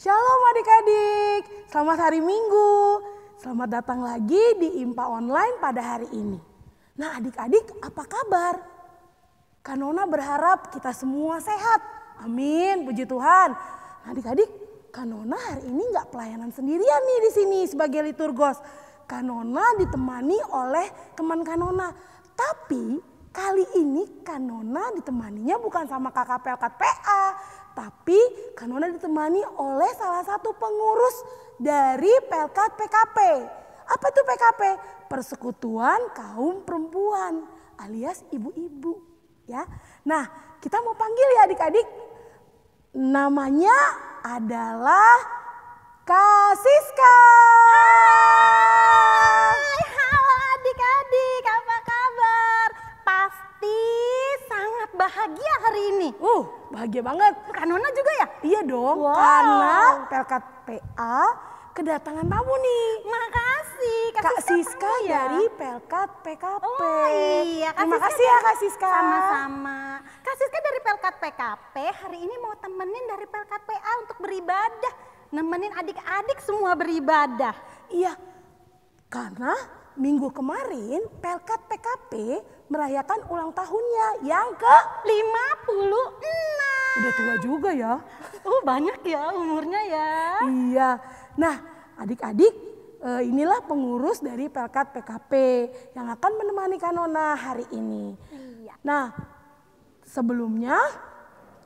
Shalom adik-adik, selamat hari Minggu. Selamat datang lagi di IMPA Online pada hari ini. Nah adik-adik, apa kabar? Kak Nona berharap kita semua sehat. Amin, puji Tuhan. Nah adik-adik, Kak Nona hari ini nggak pelayanan sendirian nih di sini sebagai liturgos. Kak Nona ditemani oleh teman Kak Nona. Tapi kali ini Kak Nona ditemaninya bukan sama kakak pelkat PA. Tapi Kak Nona ditemani oleh salah satu pengurus dari Pelkat PKP. Apa itu PKP? Persekutuan Kaum Perempuan alias ibu-ibu. Ya. Nah kita mau panggil ya adik-adik. Namanya adalah Kak Siska. Hai, halo adik-adik, apa kabar? Pasti sangat bahagia hari ini. Bahagia banget. Kak Nona juga ya? Iya dong, Wow. karena Pelkat PA kedatangan tamu nih. Makasih, Kak Siska tamu ya? dari Pelkat PKP. Oh iya, Kak Terima Siska kasih ya Kak Siska. Sama-sama. Kak Siska dari Pelkat PKP hari ini mau temenin dari Pelkat PA untuk beribadah. Nemenin adik-adik semua beribadah. Iya, karena minggu kemarin Pelkat PKP merayakan ulang tahunnya yang ke 56. udah tua juga ya. Banyak ya umurnya ya. Iya, nah adik-adik inilah pengurus dari Pelkat PKP yang akan menemani Kak Nona hari ini. Iya. Nah sebelumnya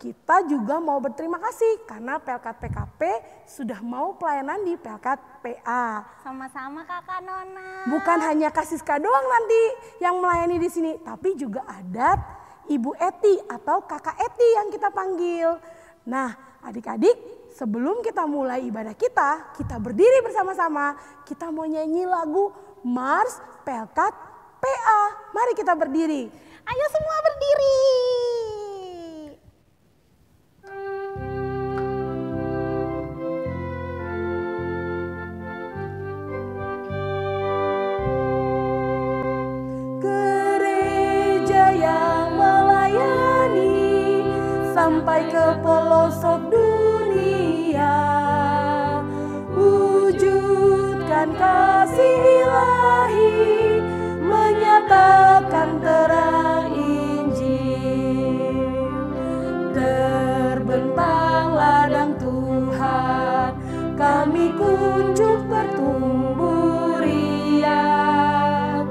kita juga mau berterima kasih karena Pelkat PKP sudah mau pelayanan di Pelkat PA. Sama-sama Kakak Nona. Bukan hanya Kak Siska doang nanti yang melayani di sini, tapi juga ada Ibu Eti atau Kakak Eti yang kita panggil. Nah, adik-adik, sebelum kita mulai ibadah kita berdiri bersama-sama. Kita mau nyanyi lagu Mars Pelkat PA. Mari kita berdiri. Ayo semua berdiri. Gereja yang melayani sampai ke pelosok dunia, wujudkan kasih ilahi, menyatakan terang Injil. Terbentang ladang Tuhan, kami kuncup bertumbuh riang.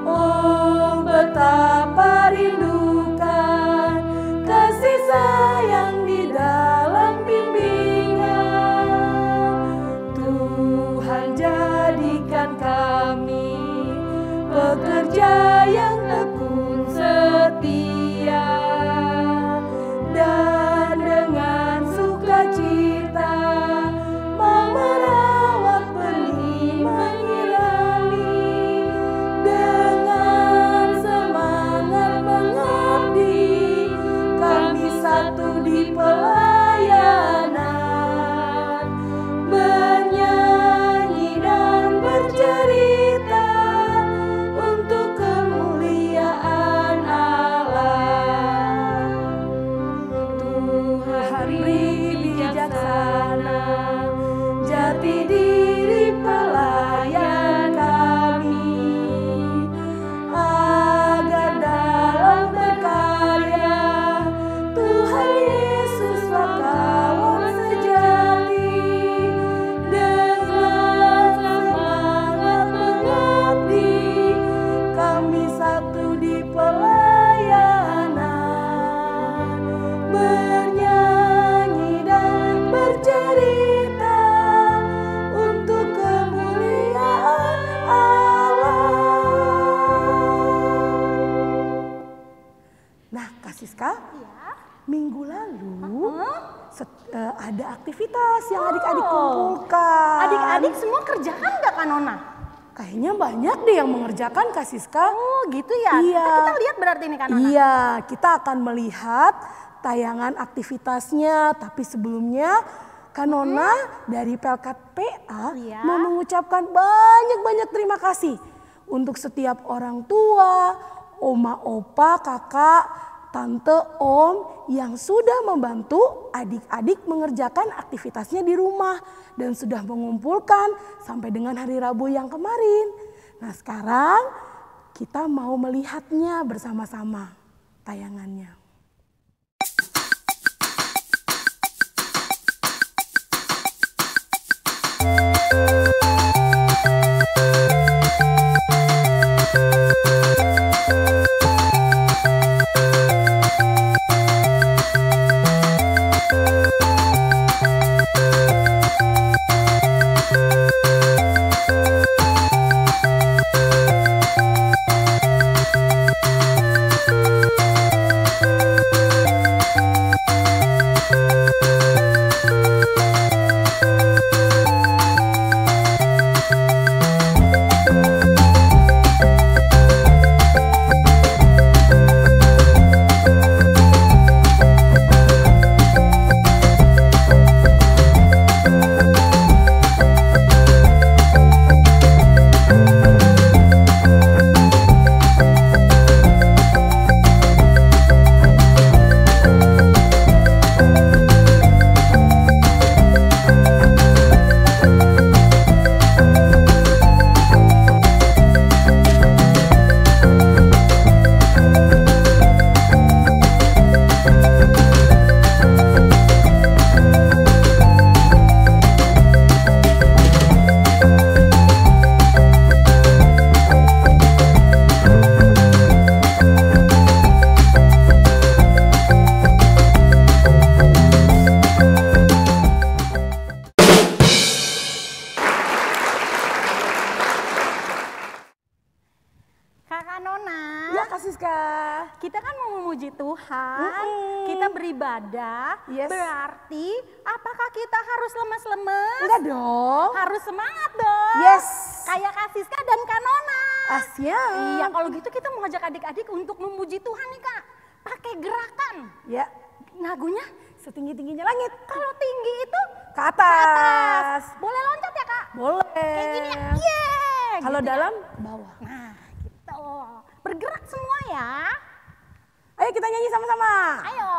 Oh betapa rindukan kasih sayang di dalam bimbingan. Tuhan jadikan kami pekerja yang tekun setia, dan dengan sukacita mau merawat benih menyirami. Dengan semangat mengabdi, kami satu di pelayanan, bernyanyi dan bercerita untuk kemuliaan satu di pelayanan, bernyanyi dan bercerita untuk kemuliaan Allah. Nah, Kak Siska, minggu lalu ada aktivitas yang adik-adik kumpulkan. Adik-adik semua kerjakan nggak Kak Nona? Kayaknya banyak deh yang mengerjakan, Kak Siska. Oh gitu ya? Iya. Kita lihat berarti ini Kak Nona? Iya, kita akan melihat tayangan aktivitasnya. Tapi sebelumnya Kak Nona dari Pelkat PA mau mengucapkan banyak-banyak terima kasih untuk setiap orang tua, oma, opa, kakak, tante, om yang sudah membantu adik-adik mengerjakan aktivitasnya di rumah dan sudah mengumpulkan sampai dengan hari Rabu yang kemarin. Nah, sekarang kita mau melihatnya bersama-sama tayangannya. Kita kan mau memuji Tuhan, kita beribadah, berarti apakah kita harus lemas-lemas? Enggak dong. Harus semangat dong. Yes. Kayak Kak Siska dan Kak Nona. Asia. Iya, kalau gitu kita mau ngajak adik-adik untuk memuji Tuhan nih Kak. Pakai gerakan. Ya. Lagunya setinggi-tingginya langit. Kalau tinggi itu ke atas. Boleh loncat ya Kak? Boleh. Kayak gini ya. Yeah. Kalau gitu dalam ya. bawah. Nah, gitu. Bergerak semua ya. Ayo kita nyanyi sama-sama. Ayo.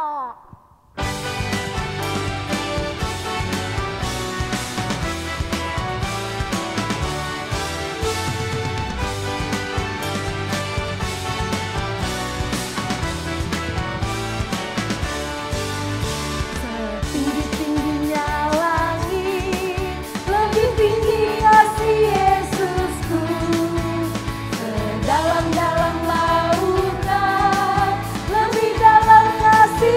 Setinggi-tingginya langit, lebih tinggi kasih Yesusku. Sedalam-dalam lautan, lebih dalam kasih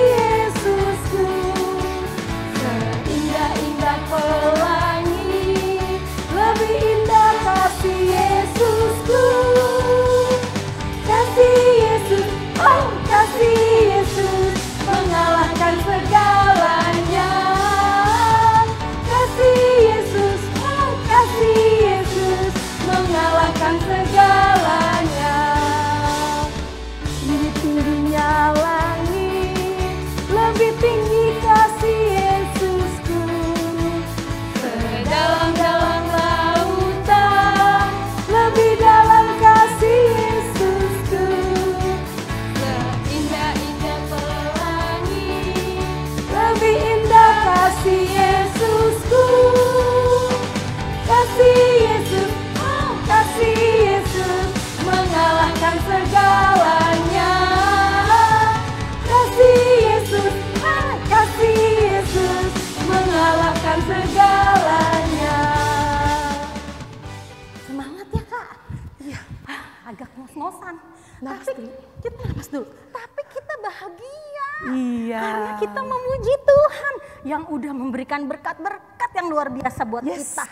agak ngos-ngosan. Napas Tapi dulu. kita napas dulu. Tapi kita bahagia. Iya. Karena kita memuji Tuhan yang udah memberikan berkat-berkat yang luar biasa buat Yes. kita.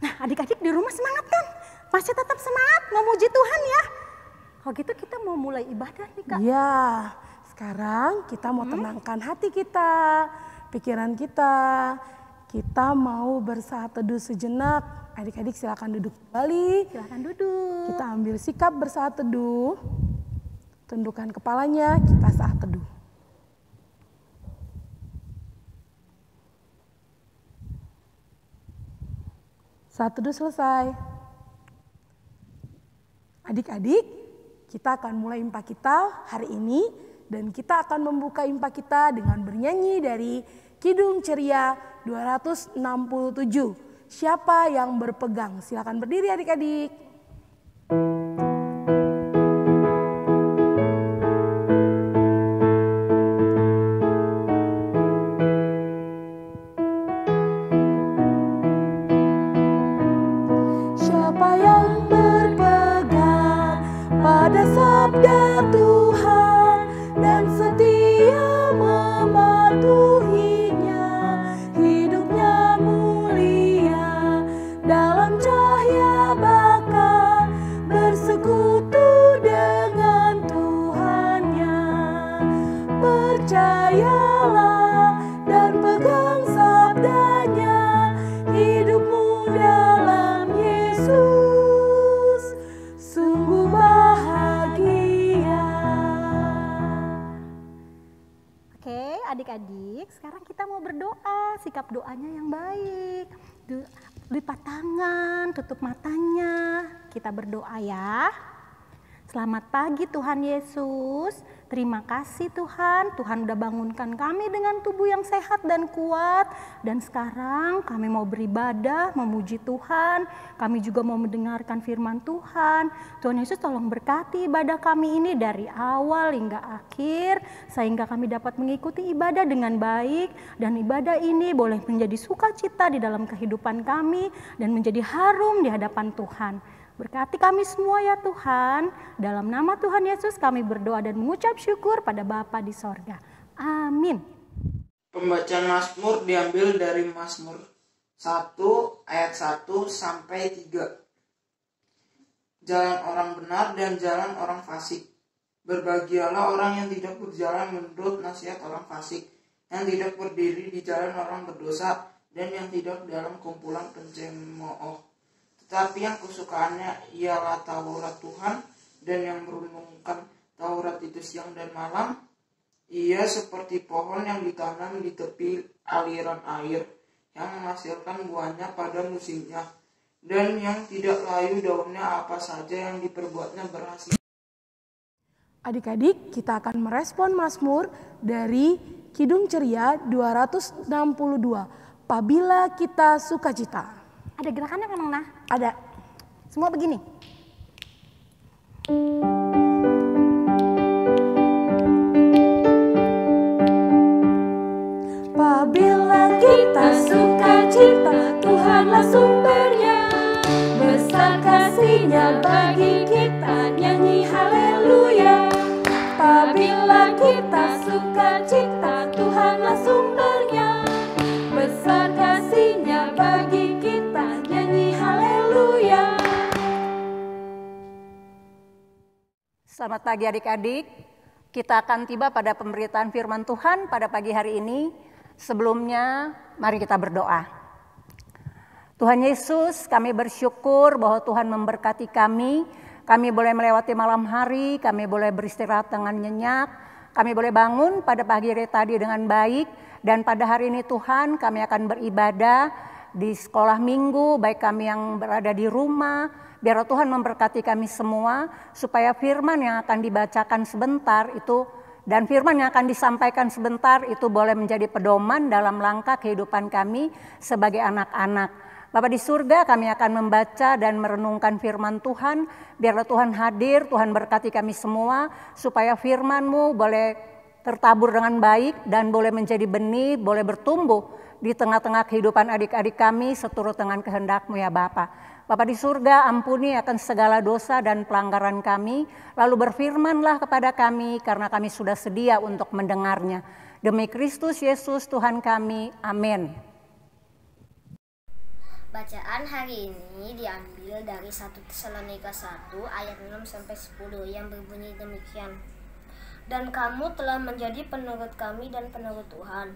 Nah, adik-adik di rumah semangat kan? Masih tetap semangat memuji Tuhan ya? Kalau gitu kita mau mulai ibadah nih Kak. Iya. Sekarang kita mau tenangkan hati kita, pikiran kita. Kita mau bersaat teduh sejenak. Adik-adik silakan duduk kembali. Silahkan duduk. Kita ambil sikap bersaat teduh. Tundukkan kepalanya, kita saat teduh. Saat teduh selesai. Adik-adik, kita akan mulai impak kita hari ini. Dan kita akan membuka impak kita dengan bernyanyi dari Kidung Ceria 267. Siapa yang berpegang? Silakan berdiri adik-adik. Siapa yang berpegang pada sabda Tuhan dan setia mematuhinya, hidupnya mulia dalam cahaya bakal bersekutu dengan Tuhannya. Percayalah dan pegang sabdanya, hidupmu dalam Yesus sungguh bahagia. Oke, adik-adik, sekarang kita mau berdoa. Sikap doanya yang baik. Lipat tangan, tutup matanya. Kita berdoa ya. Selamat pagi Tuhan Yesus. Terima kasih Tuhan. Tuhan udah bangunkan kami dengan tubuh yang sehat dan kuat. Dan sekarang kami mau beribadah, memuji Tuhan. Kami juga mau mendengarkan firman Tuhan. Tuhan Yesus tolong berkati ibadah kami ini dari awal hingga akhir. Sehingga kami dapat mengikuti ibadah dengan baik. Dan ibadah ini boleh menjadi sukacita di dalam kehidupan kami. Dan menjadi harum di hadapan Tuhan. Berkati kami semua ya Tuhan. Dalam nama Tuhan Yesus kami berdoa dan mengucap syukur pada Bapa di sorga. Amin. Pembacaan Mazmur diambil dari Mazmur 1 ayat 1 sampai 3. Jalan orang benar dan jalan orang fasik. Berbahagialah orang yang tidak berjalan menurut nasihat orang fasik, yang tidak berdiri di jalan orang berdosa, dan yang tidak dalam kumpulan pencemooh. Tetapi yang kesukaannya ialah Taurat Tuhan, dan yang merenungkan Taurat itu siang dan malam. Ia seperti pohon yang ditanam di tepi aliran air, yang menghasilkan buahnya pada musimnya, dan yang tidak layu daunnya, apa saja yang diperbuatnya berhasil. Adik-adik, kita akan merespon Mazmur dari Kidung Ceria 262. Apabila kita sukacita. Ada gerakannya kan Nona? Ada. Semua begini. Apabila kita sukacita, Tuhanlah sumbernya. Besar kasih-Nya bagi kita, nyanyi haleluya. Apabila kita sukacita, Tuhanlah sumbernya. Besar kasih-Nya bagi kita, nyanyi haleluya. Selamat pagi adik-adik. Kita akan tiba pada pemberitaan firman Tuhan pada pagi hari ini. Sebelumnya, mari kita berdoa. Tuhan Yesus, kami bersyukur bahwa Tuhan memberkati kami. Kami boleh melewati malam hari, kami boleh beristirahat dengan nyenyak. Kami boleh bangun pada pagi hari tadi dengan baik. Dan pada hari ini Tuhan, kami akan beribadah di sekolah minggu, baik kami yang berada di rumah. Biar Tuhan memberkati kami semua, supaya firman yang akan dibacakan sebentar itu, dan firman yang akan disampaikan sebentar itu boleh menjadi pedoman dalam langkah kehidupan kami sebagai anak-anak. Bapa di surga, kami akan membaca dan merenungkan firman Tuhan. Biarlah Tuhan hadir, Tuhan berkati kami semua, supaya firman-Mu boleh tertabur dengan baik dan boleh menjadi benih, boleh bertumbuh di tengah-tengah kehidupan adik-adik kami seturut dengan kehendak-Mu ya Bapa. Bapa di surga, ampuni akan segala dosa dan pelanggaran kami, lalu berfirmanlah kepada kami karena kami sudah sedia untuk mendengarnya. Demi Kristus Yesus Tuhan kami, amin. Bacaan hari ini diambil dari 1 Tesalonika 1 ayat 6-10 yang berbunyi demikian. Dan kamu telah menjadi penurut kami dan penurut Tuhan.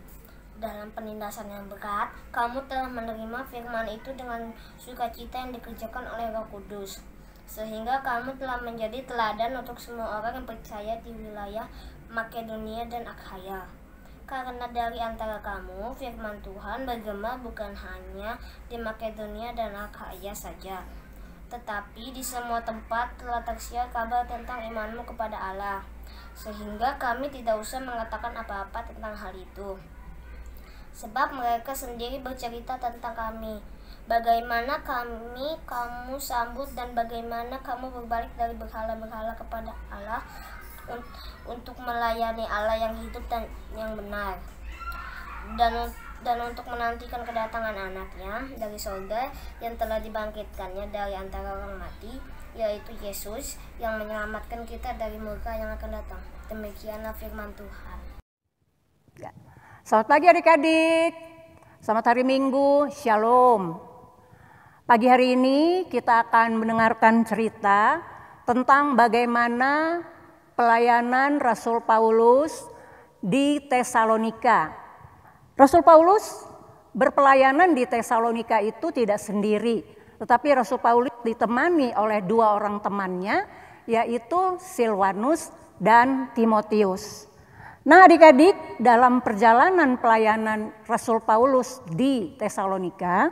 Dalam penindasan yang berat, kamu telah menerima firman itu dengan sukacita yang dikerjakan oleh Roh Kudus. Sehingga kamu telah menjadi teladan untuk semua orang yang percaya di wilayah Makedonia dan Akhaya. Karena dari antara kamu, firman Tuhan bergema bukan hanya di Makedonia dan Akhaya saja, tetapi di semua tempat telah tersiar kabar tentang imanmu kepada Allah. Sehingga kami tidak usah mengatakan apa-apa tentang hal itu. Sebab mereka sendiri bercerita tentang kami, bagaimana kamu sambut dan bagaimana kamu berbalik dari berhala-berhala kepada Allah untuk melayani Allah yang hidup dan yang benar, dan untuk menantikan kedatangan anaknya dari surga yang telah dibangkitkannya dari antara orang mati, yaitu Yesus yang menyelamatkan kita dari murka yang akan datang. Demikianlah firman Tuhan. Ya. Selamat pagi adik-adik, selamat hari Minggu, Shalom. Pagi hari ini kita akan mendengarkan cerita tentang bagaimana pelayanan Rasul Paulus di Tesalonika. Rasul Paulus berpelayanan di Tesalonika itu tidak sendiri, tetapi Rasul Paulus ditemani oleh dua orang temannya, yaitu Silwanus dan Timotius. Nah adik-adik, dalam perjalanan pelayanan Rasul Paulus di Tesalonika,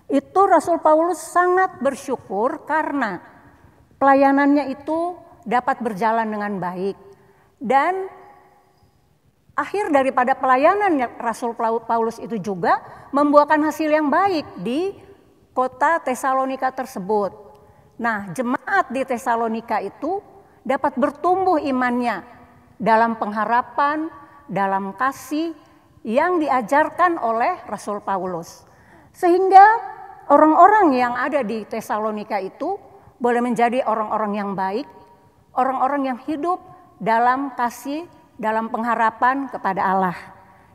itu Rasul Paulus sangat bersyukur karena pelayanannya itu dapat berjalan dengan baik. Dan akhir daripada pelayanan Rasul Paulus itu juga membuahkan hasil yang baik di kota Tesalonika tersebut. Nah jemaat di Tesalonika itu dapat bertumbuh imannya dalam pengharapan, dalam kasih yang diajarkan oleh Rasul Paulus. Sehingga orang-orang yang ada di Tesalonika itu boleh menjadi orang-orang yang baik, orang-orang yang hidup dalam kasih, dalam pengharapan kepada Allah.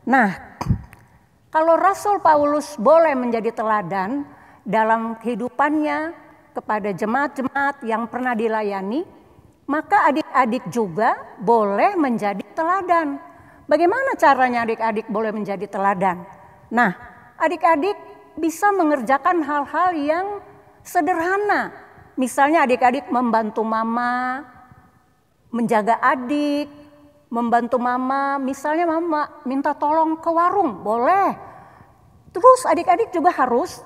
Nah, kalau Rasul Paulus boleh menjadi teladan dalam kehidupannya kepada jemaat-jemaat yang pernah dilayani, maka adik-adik juga boleh menjadi teladan. Bagaimana caranya adik-adik boleh menjadi teladan? Nah, adik-adik bisa mengerjakan hal-hal yang sederhana. Misalnya adik-adik membantu mama, menjaga adik, membantu mama, misalnya mama minta tolong ke warung, boleh. Terus adik-adik juga harus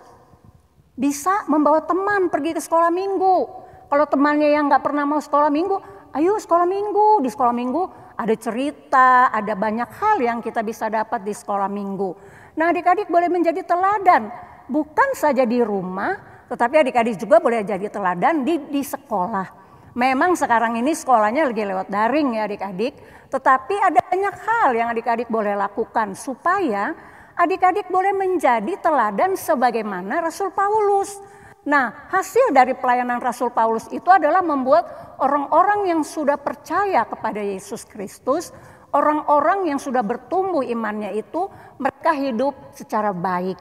bisa membawa teman pergi ke sekolah minggu. Kalau temannya yang nggak pernah mau sekolah minggu, ayo sekolah minggu. Di sekolah minggu ada cerita, ada banyak hal yang kita bisa dapat di sekolah minggu. Nah adik-adik boleh menjadi teladan, bukan saja di rumah, tetapi adik-adik juga boleh jadi teladan di sekolah. Memang sekarang ini sekolahnya lagi lewat daring ya adik-adik, tetapi ada banyak hal yang adik-adik boleh lakukan supaya adik-adik boleh menjadi teladan sebagaimana Rasul Paulus. Nah, hasil dari pelayanan Rasul Paulus itu adalah membuat orang-orang yang sudah percaya kepada Yesus Kristus, orang-orang yang sudah bertumbuh imannya itu, mereka hidup secara baik.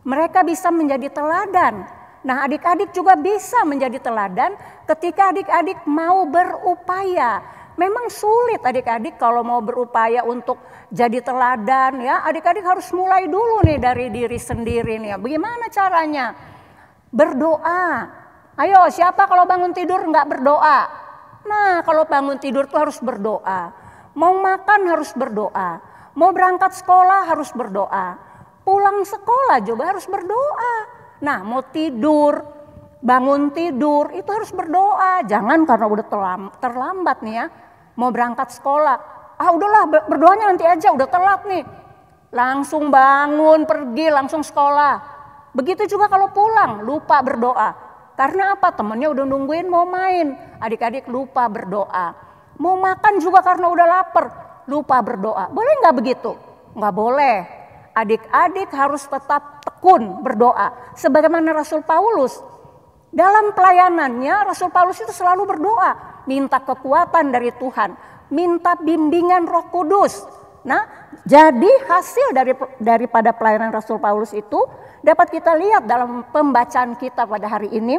Mereka bisa menjadi teladan. Nah, adik-adik juga bisa menjadi teladan ketika adik-adik mau berupaya. Memang sulit adik-adik kalau mau berupaya untuk jadi teladan ya. Adik-adik harus mulai dulu nih dari diri sendiri nih ya. Bagaimana caranya? Berdoa. Ayo siapa kalau bangun tidur nggak berdoa? Nah kalau bangun tidur tuh harus berdoa. Mau makan harus berdoa. Mau berangkat sekolah harus berdoa. Pulang sekolah juga harus berdoa. Nah mau tidur, bangun tidur itu harus berdoa. Jangan karena udah terlambat nih ya. Mau berangkat sekolah. Ah udahlah berdoanya nanti aja udah telat nih. Langsung bangun pergi langsung sekolah. Begitu juga kalau pulang lupa berdoa. Karena apa? Temannya udah nungguin mau main. Adik-adik lupa berdoa. Mau makan juga karena udah lapar. Lupa berdoa. Boleh nggak begitu? Nggak boleh. Adik-adik harus tetap tekun berdoa. Sebagaimana Rasul Paulus Dalam pelayanannya Rasul Paulus itu selalu berdoa, minta kekuatan dari Tuhan, minta bimbingan Roh Kudus. Nah, jadi hasil daripada pelayanan Rasul Paulus itu dapat kita lihat dalam pembacaan kita pada hari ini.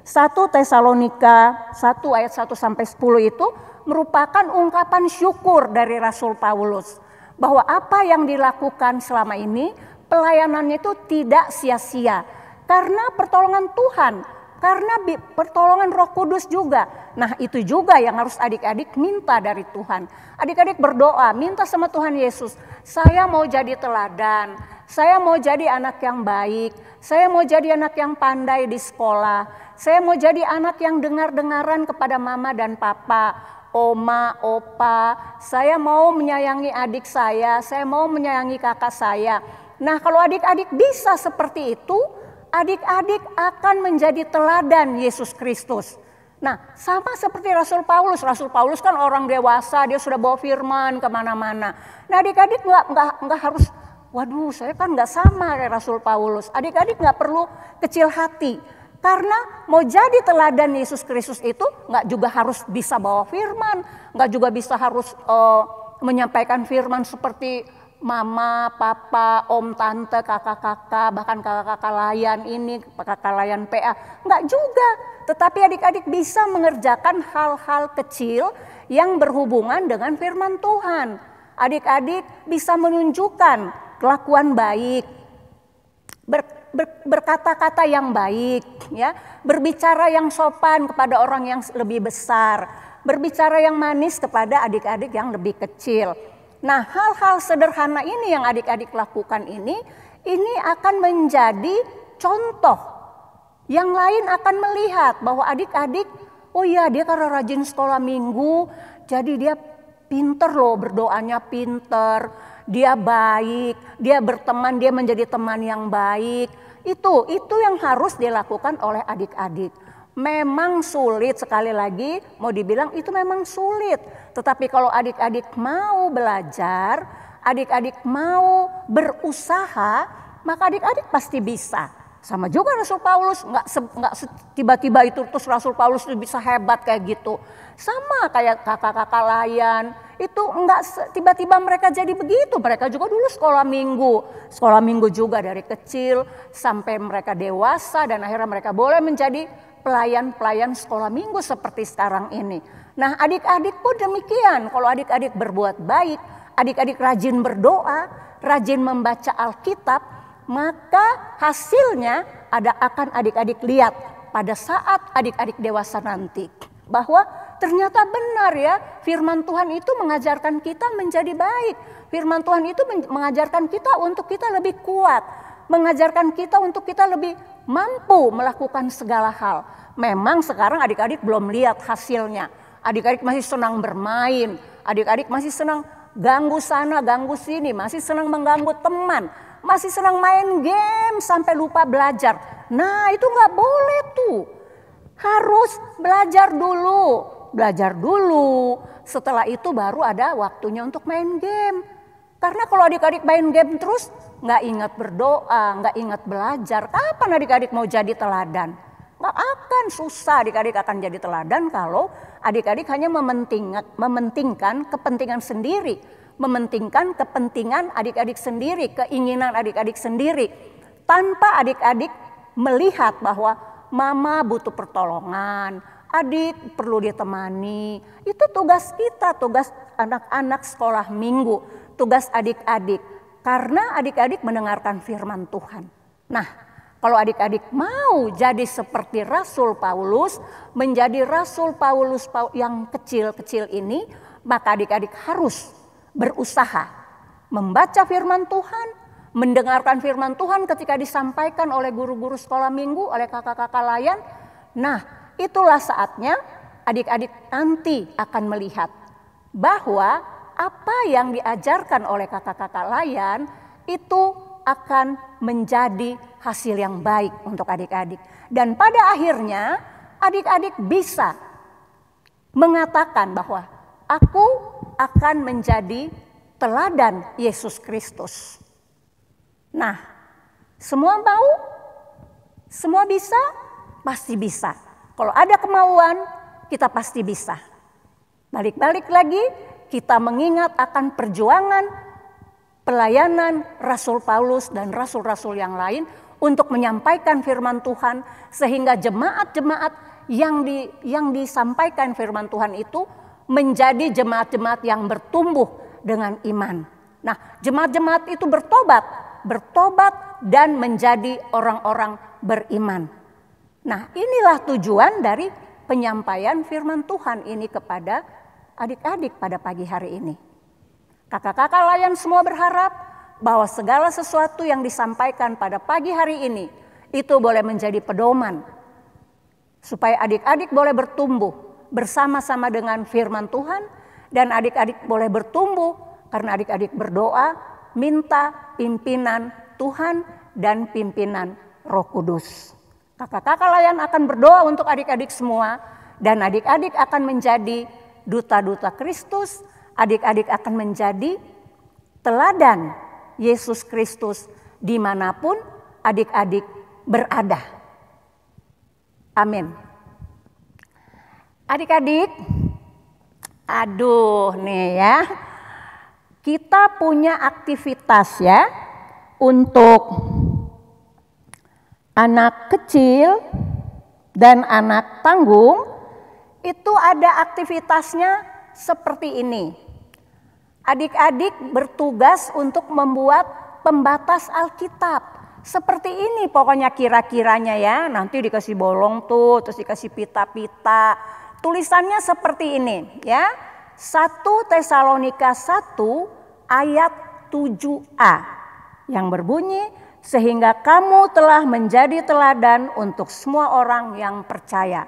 1 Tesalonika 1 ayat 1 sampai 10 itu merupakan ungkapan syukur dari Rasul Paulus bahwa apa yang dilakukan selama ini pelayanannya itu tidak sia-sia karena pertolongan Tuhan, karena pertolongan Roh Kudus juga. Nah, itu juga yang harus adik-adik minta dari Tuhan. Adik-adik berdoa, minta sama Tuhan Yesus, saya mau jadi teladan, saya mau jadi anak yang baik, saya mau jadi anak yang pandai di sekolah, saya mau jadi anak yang dengar-dengaran kepada mama dan papa, oma, opa, saya mau menyayangi adik saya mau menyayangi kakak saya. Nah, kalau adik-adik bisa seperti itu, adik-adik akan menjadi teladan Yesus Kristus. Nah, sama seperti Rasul Paulus. Rasul Paulus kan orang dewasa, dia sudah bawa firman kemana-mana. Nah, adik-adik nggak harus, waduh saya kan nggak sama kayak Rasul Paulus. Adik-adik nggak perlu kecil hati. Karena mau jadi teladan Yesus Kristus itu nggak juga harus bisa bawa firman. Nggak juga bisa harus menyampaikan firman seperti mama, papa, om, tante, kakak-kakak, bahkan kakak-kakak layan ini, kakak layan PA. Enggak juga, tetapi adik-adik bisa mengerjakan hal-hal kecil yang berhubungan dengan firman Tuhan. Adik-adik bisa menunjukkan kelakuan baik, berkata-kata yang baik, ya, berbicara yang sopan kepada orang yang lebih besar, berbicara yang manis kepada adik-adik yang lebih kecil. Nah, hal-hal sederhana ini yang adik-adik lakukan ini akan menjadi contoh. Yang lain akan melihat bahwa adik-adik, oh iya dia karena rajin sekolah minggu, jadi dia pinter loh, berdoanya pinter, dia baik, dia berteman, dia menjadi teman yang baik. Itu yang harus dilakukan oleh adik-adik. Memang sulit, sekali lagi mau dibilang itu memang sulit. Tetapi kalau adik-adik mau belajar, adik-adik mau berusaha, maka adik-adik pasti bisa. Sama juga Rasul Paulus, nggak tiba-tiba itu terus Rasul Paulus itu bisa hebat kayak gitu. Sama kayak kakak-kakak layan, itu nggak tiba-tiba mereka jadi begitu. Mereka juga dulu sekolah minggu juga dari kecil sampai mereka dewasa dan akhirnya mereka boleh menjadi pelayan-pelayan sekolah minggu seperti sekarang ini. Nah, adik-adik pun demikian. Kalau adik-adik berbuat baik, adik-adik rajin berdoa, rajin membaca Alkitab, maka hasilnya akan adik-adik lihat pada saat adik-adik dewasa nanti. Bahwa ternyata benar ya, firman Tuhan itu mengajarkan kita menjadi baik. Firman Tuhan itu mengajarkan kita untuk kita lebih kuat. Mengajarkan kita untuk kita lebih mampu melakukan segala hal. Memang sekarang adik-adik belum lihat hasilnya. Adik-adik masih senang bermain. Adik-adik masih senang ganggu sana, ganggu sini. Masih senang mengganggu teman. Masih senang main game sampai lupa belajar. Nah, itu nggak boleh tuh. Harus belajar dulu. Belajar dulu. Setelah itu baru ada waktunya untuk main game. Karena kalau adik-adik main game terus nggak ingat berdoa, nggak ingat belajar. Kapan adik-adik mau jadi teladan? Nggak akan, susah adik-adik akan jadi teladan kalau adik-adik hanya mementingkan kepentingan sendiri. Mementingkan kepentingan adik-adik sendiri, keinginan adik-adik sendiri. Tanpa adik-adik melihat bahwa mama butuh pertolongan, adik perlu ditemani. Itu tugas kita, tugas anak-anak sekolah minggu, tugas adik-adik. Karena adik-adik mendengarkan firman Tuhan. Nah, kalau adik-adik mau jadi seperti Rasul Paulus, menjadi Rasul Paulus yang kecil-kecil ini, maka adik-adik harus berusaha membaca firman Tuhan, mendengarkan firman Tuhan ketika disampaikan oleh guru-guru sekolah minggu, oleh kakak-kakak layan. Nah, itulah saatnya adik-adik nanti akan melihat bahwa apa yang diajarkan oleh kakak-kakak layan itu akan menjadi hasil yang baik untuk adik-adik. Dan pada akhirnya adik-adik bisa mengatakan bahwa aku akan menjadi teladan Yesus Kristus. Nah, semua mau? Semua bisa? pasti bisa. Kalau ada kemauan, kita pasti bisa. Balik-balik lagi, kita mengingat akan perjuangan pelayanan Rasul Paulus dan rasul-rasul yang lain untuk menyampaikan firman Tuhan, sehingga jemaat-jemaat yang disampaikan firman Tuhan itu menjadi jemaat-jemaat yang bertumbuh dengan iman. Nah, jemaat-jemaat itu bertobat dan menjadi orang-orang beriman. Nah, inilah tujuan dari penyampaian firman Tuhan ini kepada adik-adik pada pagi hari ini. Kakak-kakak layan semua berharap bahwa segala sesuatu yang disampaikan pada pagi hari ini itu boleh menjadi pedoman supaya adik-adik boleh bertumbuh bersama-sama dengan firman Tuhan, dan adik-adik boleh bertumbuh karena adik-adik berdoa minta pimpinan Tuhan dan pimpinan Roh Kudus. Kakak-kakak layan akan berdoa untuk adik-adik semua, dan adik-adik akan menjadi duta-duta Kristus. Adik-adik akan menjadi teladan Yesus Kristus dimanapun adik-adik berada. Amin. Adik-adik, aduh nih ya, kita punya aktivitas ya untuk anak kecil dan anak tanggung. Itu ada aktivitasnya seperti ini. Adik-adik bertugas untuk membuat pembatas Alkitab. Seperti ini pokoknya kira-kiranya ya. Nanti dikasih bolong tuh, terus dikasih pita-pita. Tulisannya seperti ini ya. 1 Tesalonika 1 ayat 7a. Yang berbunyi, sehingga kamu telah menjadi teladan untuk semua orang yang percaya.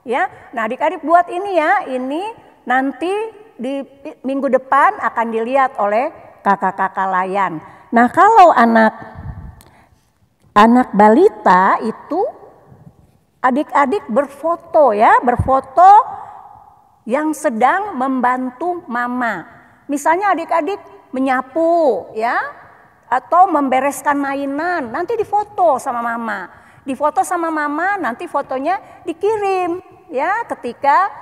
Ya, nah adik-adik buat ini ya, ini nanti di minggu depan akan dilihat oleh kakak-kakak layan. Nah, kalau anak balita itu adik-adik berfoto ya, berfoto yang sedang membantu mama. Misalnya adik-adik menyapu ya, atau membereskan mainan, nanti difoto sama mama. Difoto sama mama, nanti fotonya dikirim ya ketika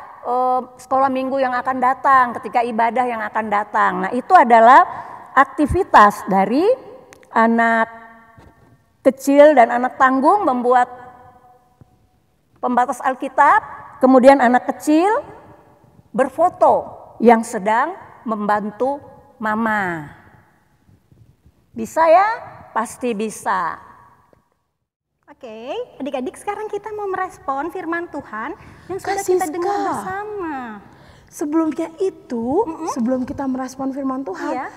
sekolah minggu yang akan datang, ketika ibadah yang akan datang. Nah, itu adalah aktivitas dari anak kecil dan anak tanggung membuat pembatas Alkitab, kemudian anak kecil berfoto yang sedang membantu mama. Bisa ya? Pasti bisa. Oke, adik-adik sekarang kita mau merespon firman Tuhan yang sudah Kak kita dengar Siska. bersama. Sebelumnya itu, sebelum kita merespon firman Tuhan, Iya.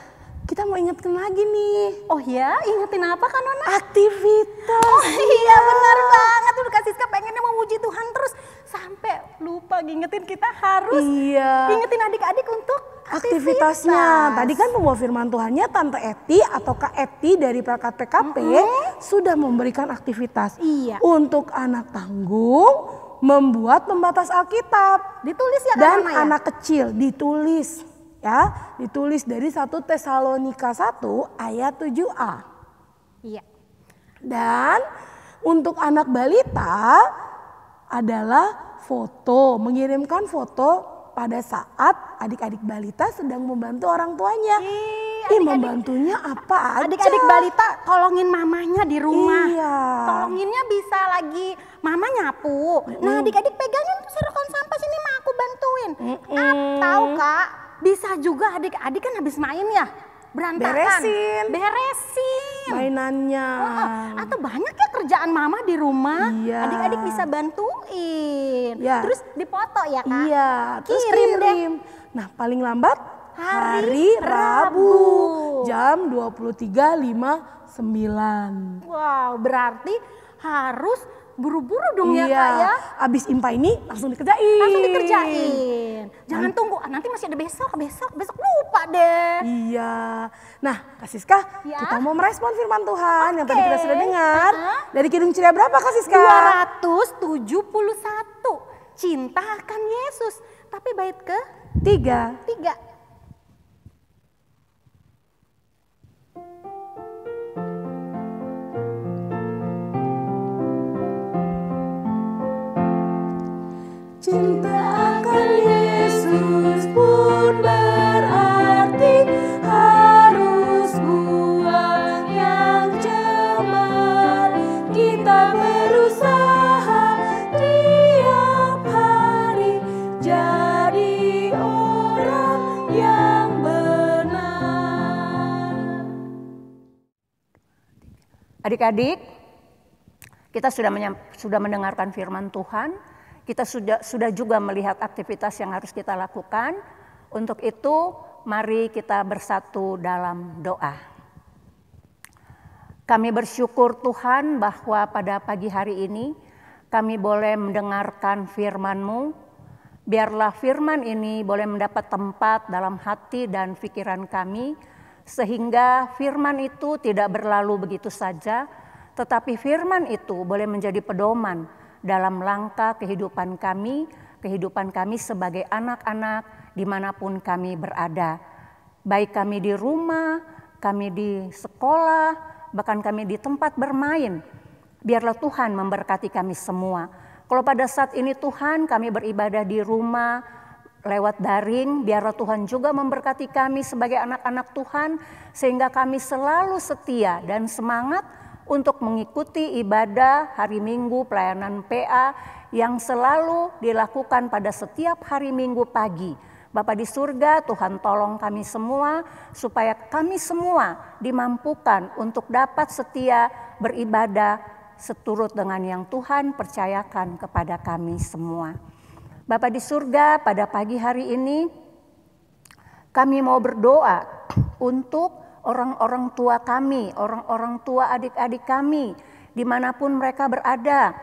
kita mau ingatkan lagi nih. Oh ya, ingetin apa kan Nona? Aktivitas. Oh iya benar banget, udah Kak Siska pengennya memuji Tuhan terus sampai lupa ngingetin kita harus Iya. ingetin adik-adik untuk Aktivitasnya. Tadi kan pembawa firman Tuhannya Tante Eti atau Kak Eti dari Perkat PKP sudah memberikan aktivitas. Iya. Untuk anak tanggung membuat pembatas Alkitab. Ditulis ya Kak Dan Nona ya? anak kecil ditulis ya, ditulis dari 1 Tesalonika 1 ayat 7a. Iya. Dan untuk anak balita adalah foto, mengirimkan foto pada saat adik-adik balita sedang membantu orang tuanya. Membantunya apa aja? Adik-adik balita tolongin mamanya di rumah. Iya. Tolonginnya bisa lagi mama nyapu. Nah adik-adik pegangin tuh serokan sampah sini mah aku bantuin. Atau Kak, bisa juga adik-adik kan habis main ya. Berantakan. Beresin. Mainannya. Atau banyak ya kerjaan mama di rumah. Iya. Adik-adik bisa bantuin. Iya. Terus dipoto ya Kak. Iya, terus Kirim deh. kirim. Nah, paling lambat hari Rabu jam 23.59. Wow, berarti harus buru-buru dong ya Iya, Kak ya. abis impa ini langsung dikerjain. Langsung dikerjain. Jangan tunggu, nanti masih ada besok lupa deh. Iya. Nah, Kak Siska, Ya. kita mau merespon firman Tuhan yang tadi kita sudah dengar. Dari Kidung Ceria berapa Kak Siska? 271. Cinta akan Yesus. Tapi bait ke 3. 3. Cinta akan Yesus pun berarti harus buang yang cemar. Kita berusaha tiap hari jadi orang yang benar. Adik-adik, kita sudah mendengarkan firman Tuhan. Kita sudah juga melihat aktivitas yang harus kita lakukan. Untuk itu, mari kita bersatu dalam doa. Kami bersyukur Tuhan bahwa pada pagi hari ini kami boleh mendengarkan firman-Mu. Biarlah firman ini boleh mendapat tempat dalam hati dan pikiran kami, sehingga firman itu tidak berlalu begitu saja, tetapi firman itu boleh menjadi pedoman dalam langkah kehidupan kami sebagai anak-anak dimanapun kami berada. Baik kami di rumah, kami di sekolah, bahkan kami di tempat bermain. Biarlah Tuhan memberkati kami semua. Kalau pada saat ini Tuhan kami beribadah di rumah lewat daring, biarlah Tuhan juga memberkati kami sebagai anak-anak Tuhan, sehingga kami selalu setia dan semangat untuk mengikuti ibadah hari Minggu pelayanan PA yang selalu dilakukan pada setiap hari Minggu pagi. Bapa di surga, Tuhan tolong kami semua supaya kami semua dimampukan untuk dapat setia beribadah seturut dengan yang Tuhan percayakan kepada kami semua. Bapa di surga, pada pagi hari ini kami mau berdoa untuk orang-orang tua kami, orang-orang tua adik-adik kami, dimanapun mereka berada,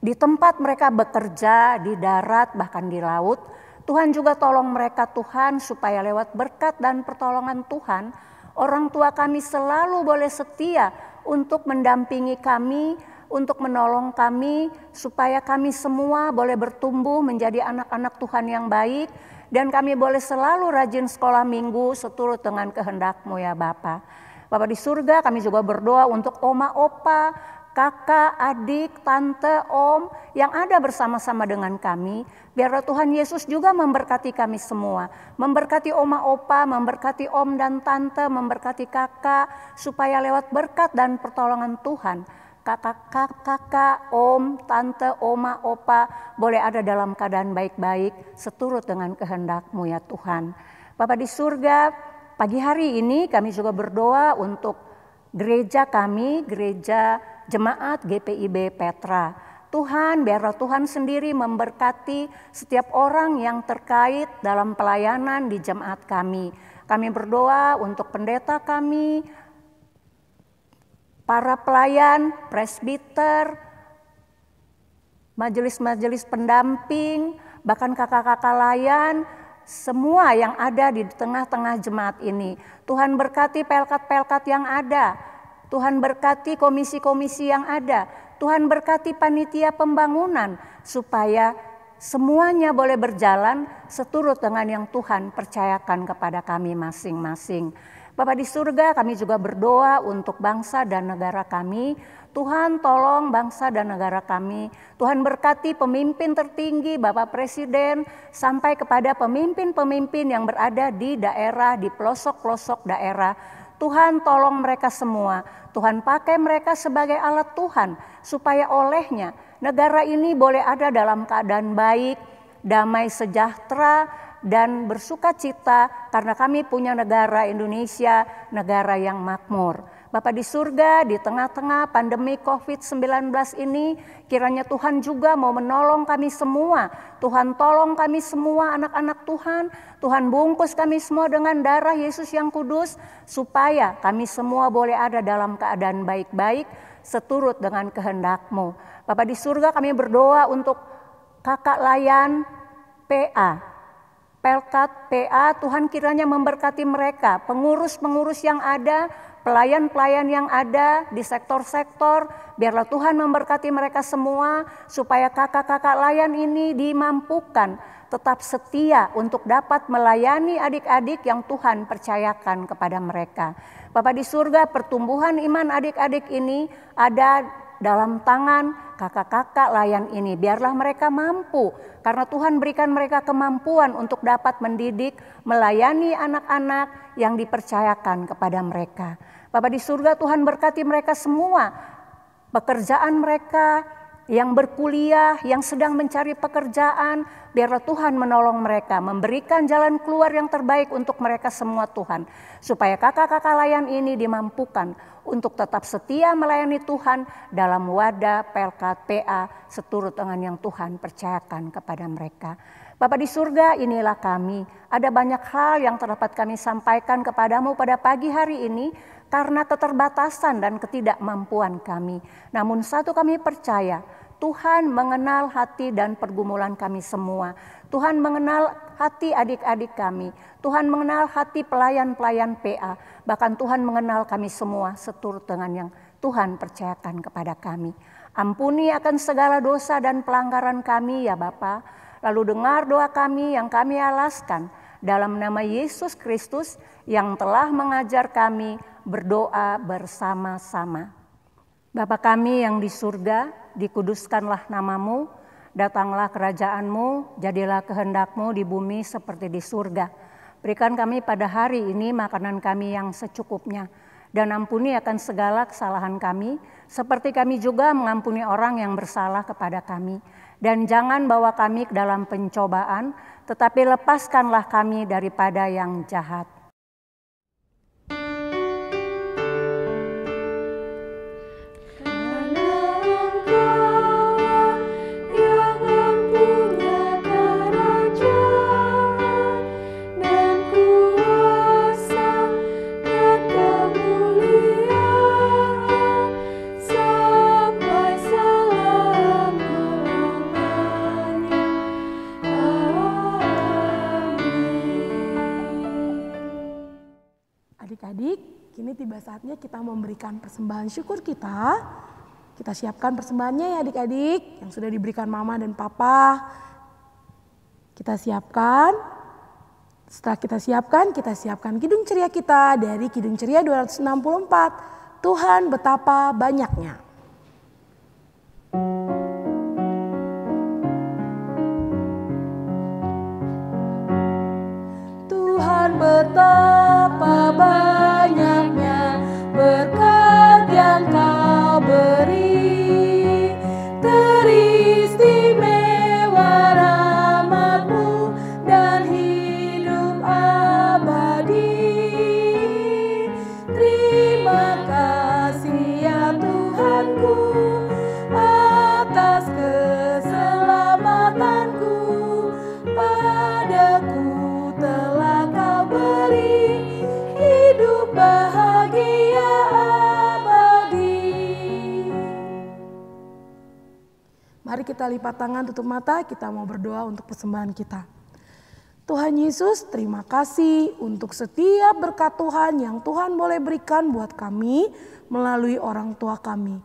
di tempat mereka bekerja, di darat, bahkan di laut. Tuhan juga tolong mereka Tuhan, supaya lewat berkat dan pertolongan Tuhan, orang tua kami selalu boleh setia untuk mendampingi kami, untuk menolong kami, supaya kami semua boleh bertumbuh menjadi anak-anak Tuhan yang baik, dan kami boleh selalu rajin sekolah minggu seturut dengan kehendak-Mu ya Bapa. Bapa di surga, kami juga berdoa untuk oma, opa, kakak, adik, tante, om yang ada bersama-sama dengan kami. Biarlah Tuhan Yesus juga memberkati kami semua. Memberkati oma, opa, memberkati om dan tante, memberkati kakak, supaya lewat berkat dan pertolongan Tuhan, kakak, om, tante, oma, opa boleh ada dalam keadaan baik-baik seturut dengan kehendak-Mu ya Tuhan. Bapa di surga, pagi hari ini kami juga berdoa untuk gereja kami, gereja jemaat GPIB Petra. Tuhan, biarlah Tuhan sendiri memberkati setiap orang yang terkait dalam pelayanan di jemaat kami. Kami berdoa untuk pendeta kami, para pelayan, presbiter, majelis-majelis pendamping, bahkan kakak-kakak layan, semua yang ada di tengah-tengah jemaat ini. Tuhan berkati pelkat-pelkat yang ada, Tuhan berkati komisi-komisi yang ada, Tuhan berkati panitia pembangunan, supaya semuanya boleh berjalan seturut dengan yang Tuhan percayakan kepada kami masing-masing. Bapa di surga, kami juga berdoa untuk bangsa dan negara kami. Tuhan tolong bangsa dan negara kami. Tuhan berkati pemimpin tertinggi, Bapak Presiden, sampai kepada pemimpin-pemimpin yang berada di daerah, di pelosok-pelosok daerah. Tuhan tolong mereka semua. Tuhan pakai mereka sebagai alat Tuhan, supaya olehnya negara ini boleh ada dalam keadaan baik, damai sejahtera, dan bersuka cita karena kami punya negara Indonesia, negara yang makmur. Bapa di surga, di tengah-tengah pandemi COVID-19 ini, kiranya Tuhan juga mau menolong kami semua. Tuhan tolong kami semua anak-anak Tuhan. Tuhan bungkus kami semua dengan darah Yesus yang kudus, supaya kami semua boleh ada dalam keadaan baik-baik seturut dengan kehendak-Mu. Bapa di surga, kami berdoa untuk kakak layan PA. Pelkat PA, Tuhan kiranya memberkati mereka, pengurus-pengurus yang ada, pelayan-pelayan yang ada di sektor-sektor, biarlah Tuhan memberkati mereka semua, supaya kakak-kakak layan ini dimampukan tetap setia untuk dapat melayani adik-adik yang Tuhan percayakan kepada mereka. Bapa di surga, pertumbuhan iman adik-adik ini ada dalam tangan kakak-kakak layan ini, biarlah mereka mampu, karena Tuhan berikan mereka kemampuan untuk dapat mendidik, melayani anak-anak yang dipercayakan kepada mereka. Bapa di surga, Tuhan berkati mereka semua, pekerjaan mereka, yang berkuliah, yang sedang mencari pekerjaan, biarlah Tuhan menolong mereka, memberikan jalan keluar yang terbaik untuk mereka semua Tuhan. Supaya kakak-kakak layan ini dimampukan untuk tetap setia melayani Tuhan dalam wadah Pelkat PA seturut dengan yang Tuhan percayakan kepada mereka. Bapa di surga, inilah kami. Ada banyak hal yang terdapat kami sampaikan kepadamu pada pagi hari ini, karena keterbatasan dan ketidakmampuan kami. Namun satu kami percaya, Tuhan mengenal hati dan pergumulan kami semua. Tuhan mengenal hati adik-adik kami. Tuhan mengenal hati pelayan-pelayan PA. Bahkan Tuhan mengenal kami semua seturut dengan yang Tuhan percayakan kepada kami. Ampuni akan segala dosa dan pelanggaran kami ya Bapa. Lalu dengar doa kami yang kami alaskan dalam nama Yesus Kristus yang telah mengajar kami berdoa bersama-sama. Bapa kami yang di surga, dikuduskanlah namamu, datanglah kerajaanmu, jadilah kehendakmu di bumi seperti di surga. Berikan kami pada hari ini makanan kami yang secukupnya, dan ampuni akan segala kesalahan kami, seperti kami juga mengampuni orang yang bersalah kepada kami. Dan jangan bawa kami ke dalam pencobaan, tetapi lepaskanlah kami daripada yang jahat. Adik-adik, kini tiba saatnya kita memberikan persembahan syukur kita. Kita siapkan persembahannya ya adik-adik, yang sudah diberikan mama dan papa. Kita siapkan. Setelah kita siapkan kidung ceria kita dari Kidung Ceria 264. Tuhan betapa banyaknya. Tuhan betapa banyaknya berkat yang Kau beri, teristimewa rahmat-Mu dan hidup abadi. Terima kasih ya Tuhanku atas keselamatanku, padaku telah Kau beri hidup bahagia abadi. Mari kita lipat tangan, tutup mata, kita mau berdoa untuk persembahan kita. Tuhan Yesus, terima kasih untuk setiap berkat Tuhan yang Tuhan boleh berikan buat kami melalui orang tua kami.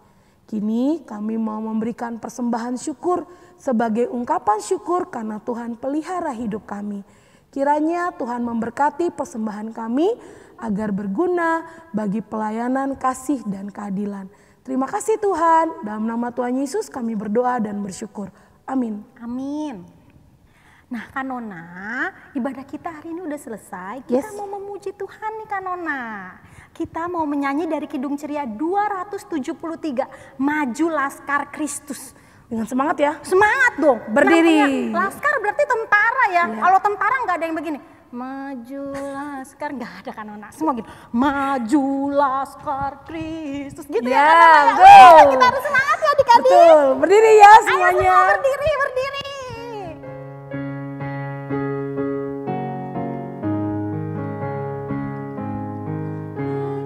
Kini kami mau memberikan persembahan syukur sebagai ungkapan syukur karena Tuhan pelihara hidup kami. Kiranya Tuhan memberkati persembahan kami agar berguna bagi pelayanan kasih dan keadilan. Terima kasih Tuhan, dalam nama Tuhan Yesus kami berdoa dan bersyukur. Amin. Amin. Nah Kak Nona, ibadah kita hari ini udah selesai. Kita mau memuji Tuhan nih Kak Nona. Kita mau menyanyi dari Kidung Ceria 273, Maju Laskar Kristus. Dengan semangat ya. Semangat dong. Berdiri. Laskar berarti tentara ya. Kalau tentara nggak ada yang begini. Maju Laskar, nggak ada Kak Nona. Semua gitu. Maju Laskar Kristus. Gitu ya Kak Nona. Betul. Kita harus semangat ya adik-adik. Betul. Berdiri ya semuanya. Ayo semua berdiri, berdiri.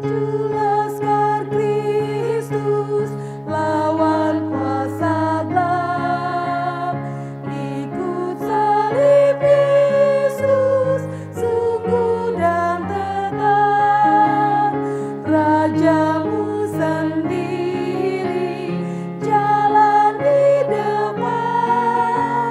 Maju Laskar Kristus, lawan kuasa gelap. Ikut salib Yesus, sungguh dan tetap. Rajamu sendiri jalan di depan.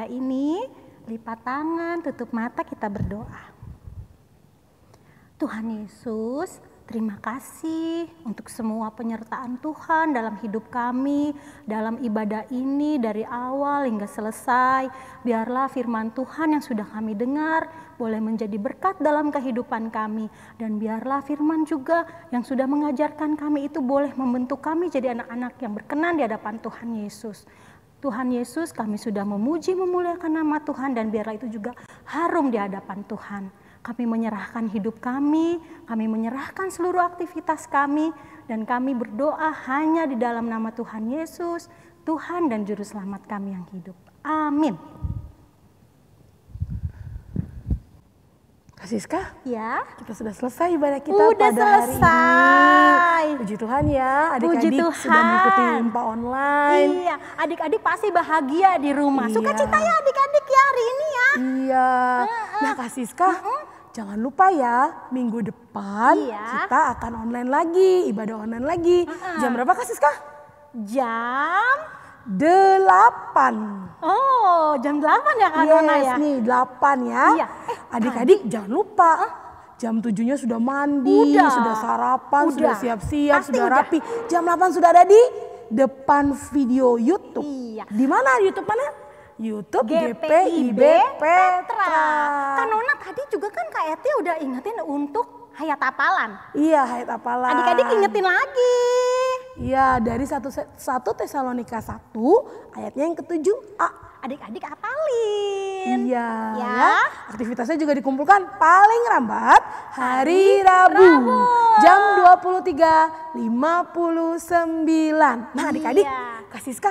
ibadah ini, lipat tangan, tutup mata, kita berdoa. Tuhan Yesus, terima kasih untuk semua penyertaan Tuhan dalam hidup kami, dalam ibadah ini dari awal hingga selesai. Biarlah firman Tuhan yang sudah kami dengar boleh menjadi berkat dalam kehidupan kami. Dan biarlah firman juga yang sudah mengajarkan kami itu boleh membentuk kami jadi anak-anak yang berkenan di hadapan Tuhan Yesus. Tuhan Yesus, kami sudah memuji memuliakan nama Tuhan dan biarlah itu juga harum di hadapan Tuhan. Kami menyerahkan hidup kami menyerahkan seluruh aktivitas kami, dan kami berdoa hanya di dalam nama Tuhan Yesus, Tuhan dan Juru Selamat kami yang hidup. Amin. Kak Siska, Ya, kita sudah selesai ibadah kita udah pada selesai. hari ini. Puji Tuhan ya, Puji adik-adik Tuhan. sudah mengikuti IMPA online. Iya, adik-adik pasti bahagia di rumah. Iya. Sukacita ya adik-adik ya hari ini ya. Iya. Nah Kak Siska, jangan lupa ya, minggu depan Iya. kita akan online lagi, ibadah online lagi. Jam berapa Kak Siska? Jam 8. Oh, jam 8 ya Kak Nona ya? Nih 8 ya. Iya. Adik-adik jangan lupa. Jam 7-nya sudah mandi, Udah. sudah sarapan, Udah. sudah siap-siap, Pasti sudah udah. rapi. Jam 8 sudah ada di depan video YouTube. Iya. Di mana YouTube mana? YouTube GPIB Petra. Kak Nona tadi juga kan Kak Eti udah ingetin untuk hayat hafalan. Iya, hayat apalah. Adik-adik ingetin lagi. Iya, dari 1 Tesalonika 1 ayatnya yang ke-7a. Adik-adik apalin. Iya, Ya. ya. Aktivitasnya juga dikumpulkan paling lambat hari Rabu. Jam 23.59. Nah adik-adik, Iya. Kak Siska,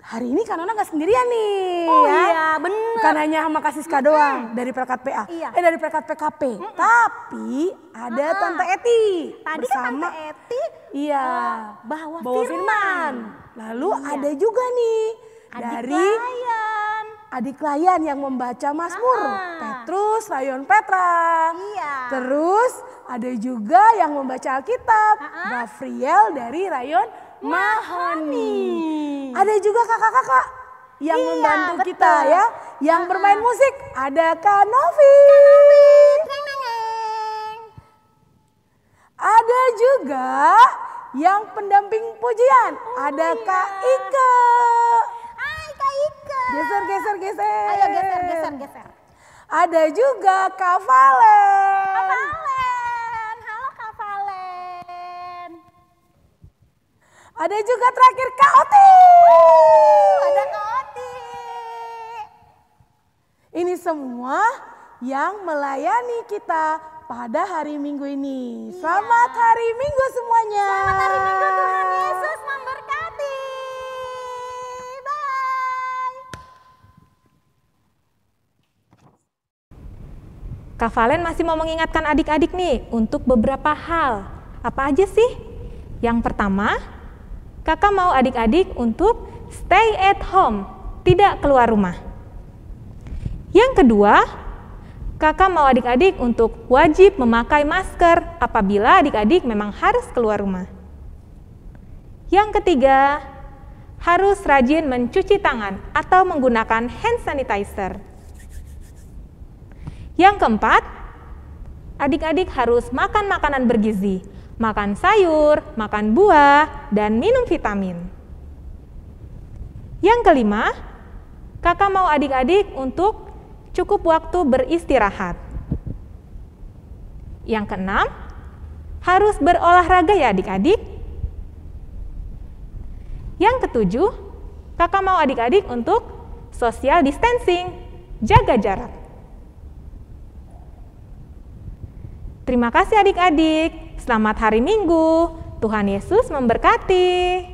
hari ini Kak Nona gak sendirian nih. Oh ya. iya, bener. Bukan hanya sama Kak Siska doang dari Perkat PA. Iya. Dari Perkat PKP. Tapi ada Tante Eti. Tadi kan bersama, Tante Eti Iya. bawa firman. Lalu ada juga nih dari adik layan yang membaca Mazmur. Petrus, Rayon Petra. Iya. Terus ada juga yang membaca Alkitab. Gavriel dari Rayon Mahoni. Ada juga kakak-kakak yang Iya, membantu betul. kita ya. Yang bermain musik ada Kak Novi. Ada juga yang pendamping pujian. Ada Kak Ike. Hai Kak Ika. Geser. Ayo geser. Ada juga Kak Valen. Kak Valen. Halo Kak Valen. Ada juga terakhir Kak Oti. Ada Kak Oti. Ini semua yang melayani kita pada hari Minggu ini. Selamat hari Minggu semuanya. Selamat hari Minggu, Tuhan Yesus memberkati. Bye. Kak Valen masih mau mengingatkan adik-adik nih untuk beberapa hal. Apa aja sih? Yang pertama, kakak mau adik-adik untuk stay at home, tidak keluar rumah. Yang kedua, kakak mau adik-adik untuk wajib memakai masker apabila adik-adik memang harus keluar rumah. Yang ketiga, harus rajin mencuci tangan atau menggunakan hand sanitizer. Yang keempat, adik-adik harus makan makanan bergizi, makan sayur, makan buah, dan minum vitamin. Yang kelima, kakak mau adik-adik untuk cukup waktu beristirahat. Yang keenam, harus berolahraga ya adik-adik. Yang ketujuh, kakak mau adik-adik untuk social distancing, jaga jarak. Terima kasih adik-adik. Selamat hari Minggu. Tuhan Yesus memberkati.